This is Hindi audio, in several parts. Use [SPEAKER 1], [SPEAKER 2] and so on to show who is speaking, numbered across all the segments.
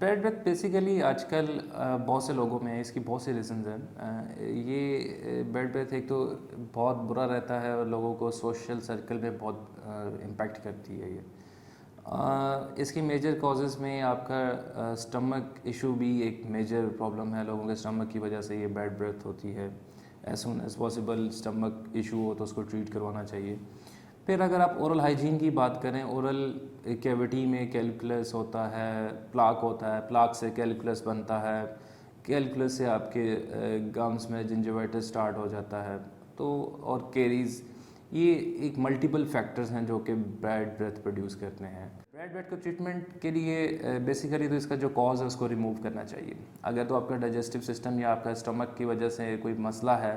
[SPEAKER 1] बैड ब्रेथ बेसिकली आजकल बहुत से लोगों में इसकी बहुत सी रीज़न्स हैं। ये बैड ब्रेथ एक तो बहुत बुरा रहता है और लोगों को सोशल सर्कल में बहुत इम्पैक्ट करती है ये। इसकी मेजर कॉजेज़ में आपका स्टमक इशू भी एक मेजर प्रॉब्लम है। लोगों के स्टमक की वजह से ये बैड ब्रेथ होती है। As soon as possible stomach issue हो तो उसको ट्रीट करवाना चाहिए। फिर अगर आप ओरल हाइजीन की बात करें, ओरल कैविटी में कैल्कुलस होता है, प्लाक होता है, प्लाक से कैल्कुलस बनता है, कैल्कुलस से आपके गम्स में जिंजवाइटिस स्टार्ट हो जाता है। तो और केरीज, ये एक मल्टीपल फैक्टर्स हैं जो कि बैड ब्रेथ प्रोड्यूस करते हैं। बैड ब्रेथ को ट्रीटमेंट के लिए बेसिकली तो इसका जो कॉज है उसको रिमूव करना चाहिए। अगर तो आपका डाइजेस्टिव सिस्टम या आपका स्टमक की वजह से कोई मसला है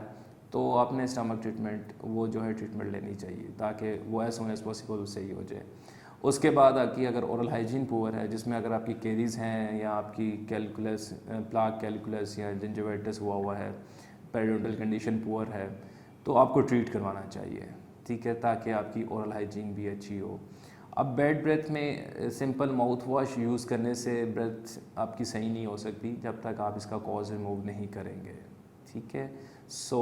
[SPEAKER 1] तो आपने स्टमक ट्रीटमेंट वो जो है ट्रीटमेंट लेनी चाहिए ताकि वो एज सुन एज पॉसिबल सही हो जाए। उसके बाद आपकी अगर ओरल हाइजीन पुअर है, जिसमें अगर आपकी केरीज हैं या आपकी कैलकुलस प्लाक कैलकुलस या जिंजवाइटिस हुआ है, पेरिडोंटल कंडीशन पुअर है, तो आपको ट्रीट करवाना चाहिए, ठीक है, ताकि आपकी ओरल हाइजीन भी अच्छी हो। अब बैड ब्रेथ में सिंपल माउथ वॉश यूज़ करने से ब्रेथ आपकी सही नहीं हो सकती जब तक आप इसका कॉज रिमूव नहीं करेंगे, ठीक है। सो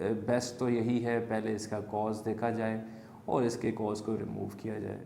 [SPEAKER 1] बेस्ट तो यही है, पहले इसका कॉज देखा जाए और इसके कॉज को रिमूव किया जाए।